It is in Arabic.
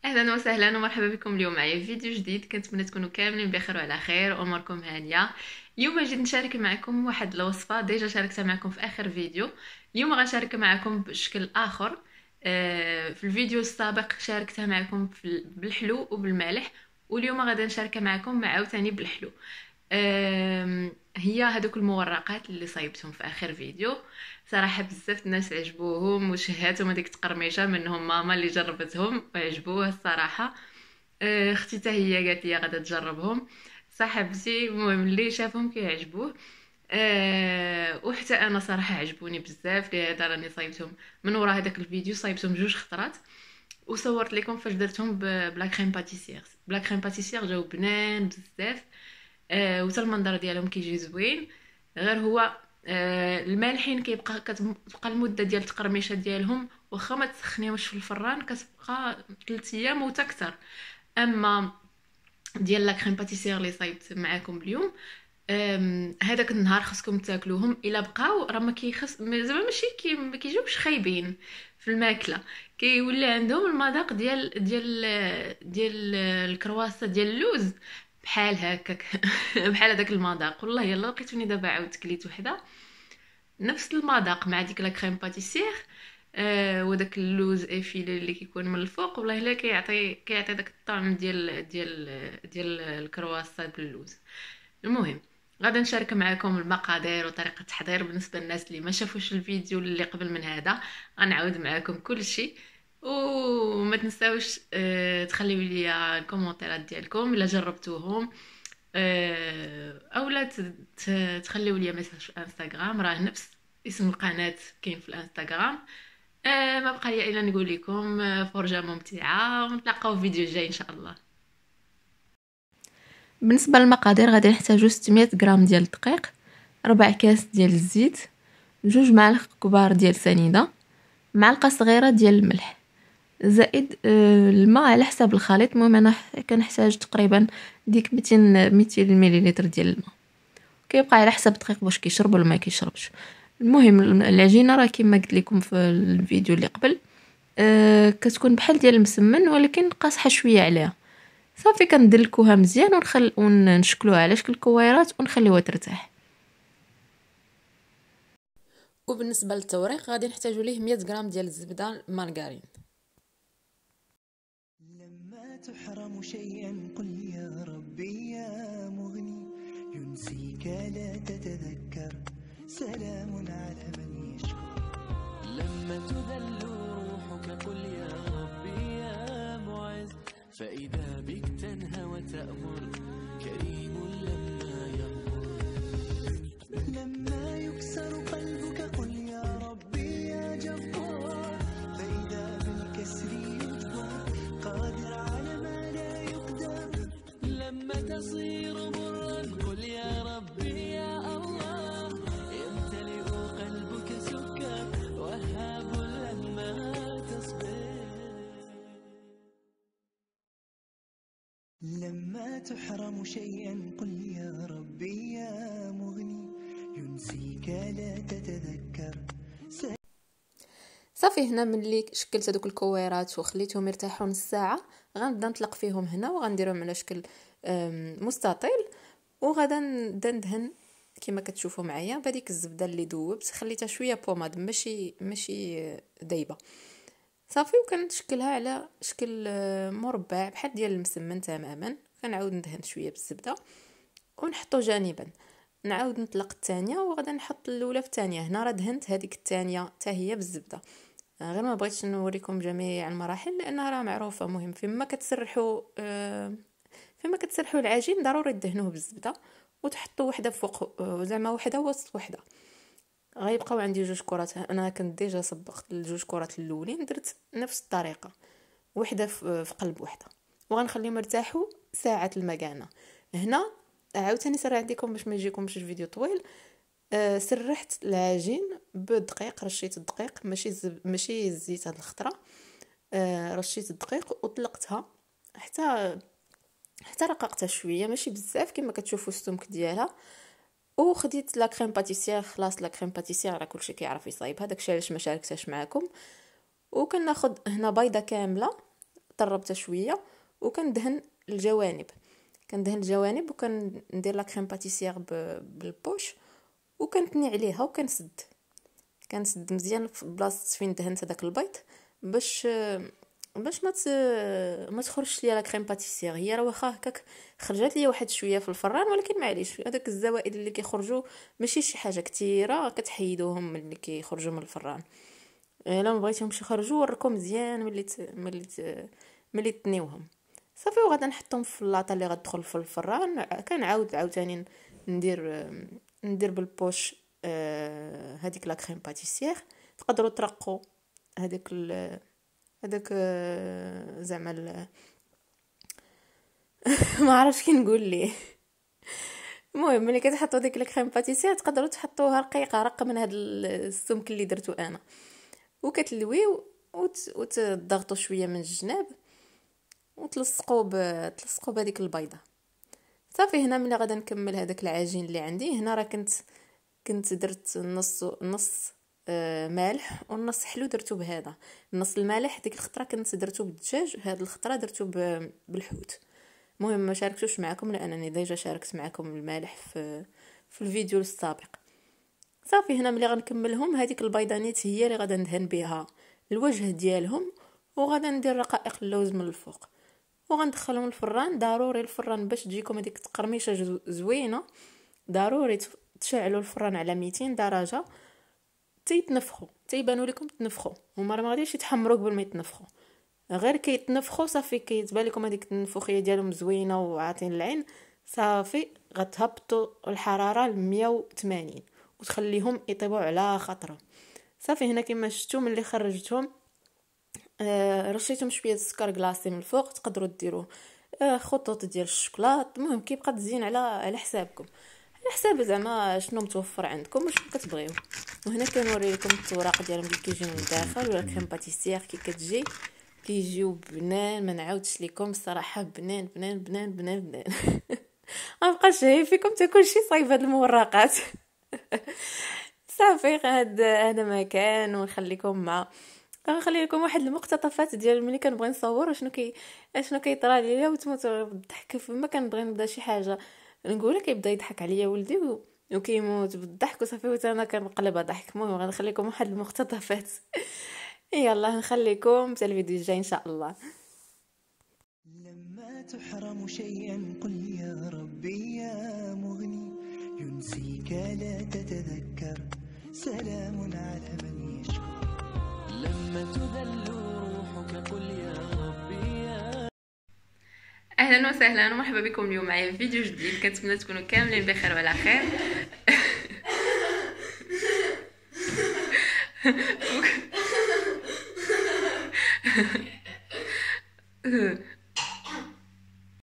اهلا وسهلا ومرحبا بكم اليوم معايا في فيديو جديد. كنتمنى تكونوا كاملين بخير وعلى خير واموركم هانيه. اليوم جيت نشارك معكم واحد الوصفه ديجا شاركتها معكم في اخر فيديو. اليوم غنشارك معكم بشكل اخر. في الفيديو السابق شاركتها معكم بالحلو وبالمالح، واليوم غادي نشاركها معكم عاوتاني بالحلو. هي هذوك المورقات اللي صايبتهم في اخر فيديو. صراحه بزاف الناس عجبوهم وشهاتهم هذيك التقرميشه، منهم ماما اللي جربتهم وعجبوها الصراحه. اختي حتى هي قالت لي غادا تجربهم. صاحبتي المهم اللي شافهم كيعجبوه. وحتى انا صراحه عجبوني بزاف، لهذا راني صايبتهم من ورا هذاك الفيديو. صايبتهم جوج خطرات وصورت لكم فاش درتهم بلا كريم باتيسير. بلا كريم باتيسير جاو بنان بزاف. وتا المنظر ديالهم كيجي زوين. غير هو المالحين كتبقى المده ديال التقرميشه ديالهم واخا ما تسخنيهمش في الفران كتبقى 3 ايام وتا اكثر. اما ديال لا كريم باتيسير اللي صايبت معاكم اليوم، هذاك النهار خصكم تاكلوهم الا بقاو راه ما كيخص زعما ماشي ما كيجيوش خايبين في الماكله. كيولي عندهم المذاق ديال الكرواسه ديال اللوز، بحال هكاك. بحال هذاك المذاق. والله يلا لقيتوني دابا عاود كليت وحده نفس المذاق مع ديك لا كريم باتيسير. وداك اللوز افيلي اللي كيكون من الفوق، والله الا كيعطي داك الطعم ديال الكرواسه باللوز. المهم غادي نشارك معكم المقادير وطريقه التحضير بالنسبه للناس اللي ما شافوش الفيديو اللي قبل من هذا. غنعاود معكم كل شيء. وما تنساوش تخليو لي الكومونتيرات ديالكم الا جربتوهم. اولا تخليو لي ميساج في انستغرام، راه نفس اسم القناه كاين في الانستغرام. ما بقى لي الا نقول لكم فرجه ممتعه ونتلاقاو في فيديو جاي ان شاء الله. بالنسبه للمقادير غادي نحتاجو 600 غرام ديال الدقيق، 4 كاس ديال الزيت، 2 معالق كبار ديال سنيده، معلقه صغيره ديال الملح، زائد الماء على حساب الخليط. المهم انا كنحتاج تقريبا ديك 200 مليلتر ديال الماء. كيبقى على حسب الدقيق واش كيشرب ولا ما كيشربش. المهم العجينه راه كما قلت لكم في الفيديو اللي قبل، كتكون بحال ديال المسمن ولكن قاصحه شويه عليها. صافي كندلكوها مزيان ونشكلوها على شكل كويرات ونخليوها ترتاح. وبالنسبه للتوريق غادي نحتاجو ليه 100 غرام ديال الزبده مارغرين. لما تحرم شيئا قل يا ربي يا مغني، ينسيك لا تتذكر، سلام على من يشكر. لما تذل روحك قل يا ربي يا معز، فإذا بك تنهى وتأمر، كريم لما يغفر. لما يكسر قلبك قل يا ربي يا جبار، فإذا بالكسر يجبر، قادر على ما لا يقدر. لما تصير مرا قل يا ربي يا الله، يمتلئ قلبك سكر، وهاب لما تصبر. لما تحرم شيئا قل يا ربي يا مغني، ينسيك لا تتذكر. صافي هنا ملي شكلت هذوك الكويرات وخليتهم يرتاحوا نص ساعه غنبدا نطلق فيهم هنا وغنديرهم على شكل مستطيل. وغدا نبدا ندهن كما كتشوفوا معايا بهذيك الزبده اللي ذوبت، خليتها شويه بوماد ماشي دايبه. صافي وكنشكلها على شكل مربع بحال ديال المسمن تماما. كنعاود ندهن شويه بالزبده ونحطو جانبا. نعاود نطلق الثانيه وغدا نحط الاولى في الثانيه. هنا راه دهنت هذيك الثانيه حتى هي بالزبده، غير ما بغيتش نوريكم جميع المراحل لانها راه معروفه. مهم فيما كتسرحوا العجين ضروري تدهنوه بالزبده وتحطوا وحده فوق، زعما وحده وسط وحده. غيبقاو عندي جوج كرات. انا كنت ديجا صبغت الجوج كرات الاولين، درت نفس الطريقه وحده في قلب وحده، وغنخليهم يرتاحوا ساعه المكانه. هنا عاوتاني سرعت لكم باش ما يجيكمش الفيديو طويل. سرحت العجين بالدقيق، رشيت الدقيق ماشي الزيت هاد الخطره. رشيت الدقيق وطلقتها حتى رققتها شويه، ماشي بزاف كما كتشوفوا السمك ديالها. وخديت لا كريم باتيسير. خلاص لا كريم باتيسير راه كلشي كيعرف يصايب، هذاك الشيء علاش ما شاركتهاش معكم. وكناخذ هنا بيضه كامله طربتها شويه وكندهن الجوانب. كندهن الجوانب وكندير لا كريم باتيسير بالبوش وكنتني عليها كنسد مزيان في بلاصه فين دهنت هذاك البيض باش ما تخرجش ليا لا كريم باتيسير. هي راه واخا هكاك خرجت ليا واحد شويه في الفران، ولكن معليش هذاك الزوائد اللي كيخرجوا ماشي شي حاجه كثيره كتحيدوهم ملي كيخرجوا من الفران. الا ما بغيتيهمش يخرجوا وركم مزيان ملي تنيوهم صافي. وغادا نحطهم في اللاطه اللي غتدخل في الفران. كنعاود عاوتاني ندير بالبوش هذيك لا كريم باتيسير. تقدروا ترقوا هذاك زعما ما عرفتش كي نقول ليه. المهم ملي كتحطوا ديك الكريم باتيسير تقدروا تحطوها رقيقه رق من هذا السمك اللي درتو انا، وكتلويو وتضغطوا شويه من الجناب وتلصقوا بهذيك البيضه صافي. هنا ملي غادا نكمل هذاك العجين اللي عندي هنا، راه كنت درت نص مالح والنص حلو درتو بهذا. النص المالح ديك الخطره كنت درتو بالدجاج، هذه الخطره درتو بالحوت. المهم ما شاركتوش معكم لانني ديجا شاركت معكم المالح في الفيديو السابق صافي. هنا ملي غنكملهم هذيك البيضانيت هي اللي غادا ندهن بها الوجه ديالهم، وغادا ندير رقائق اللوز من الفوق وغندخلهم الفران. ضروري الفران باش تجيكم هذيك التقرميشه زوينه، ضروري تشعلوا الفران على 200 درجه تيتنفخوا تيبانوا لكم تنفخوا. هما راه ما غاديش يتحمروا قبل ما يتنفخوا، غير كيتنفخوا صافي كيتبان لكم هذيك التنفخيه ديالهم زوينه وعاطين العين صافي. غتهبطوا الحراره ل 180 وتخليهم يطيبوا على خاطرهم صافي. هنا كما شفتوا ملي خرجتهم رشيتهم شويه السكر كلاصي من الفوق. تقدروا ديروا خطوط ديال الشوكولات، المهم كيبقى تزين على حسابكم، على حساب زعما شنو متوفر عندكم وشنو كتبغيو. وهنا كنوري لكم التوراق ديالهم كي كيجيو من الداخل ولا كريم باتيسير كي كتجي كيجيو بنان. ما نعاودش لكم الصراحه بنان بنان بنان بنان بنان. ما بقاش هي فيكم تاكل شي صايب هاد المورقات. صافي هذا ما كان. ونخليكم مع غنخلي لكم واحد المقتطفات ديال ملي كنبغي نصور شنو كيطرى ليا وتموت بالضحك. فما كنبغي نبدا شي حاجه نقولها كيبدا يضحك عليا ولدي وكيموت بالضحك وصافي وانا كنقلبها ضحك. المهم غنخلي لكم واحد المقتطفات. يلا نخليكم حتى الفيديو الجاي ان شاء الله. لما تحرم شيئا قل يا ربي يا مغني ينسيك لا تتذكر سلام على من يشكر. لما تذل روحك قل يا ربي يا. اهلا وسهلا ومرحبا بكم اليوم معايا في فيديو جديد. كنتمنى تكونوا كاملين بخير وعلى خير.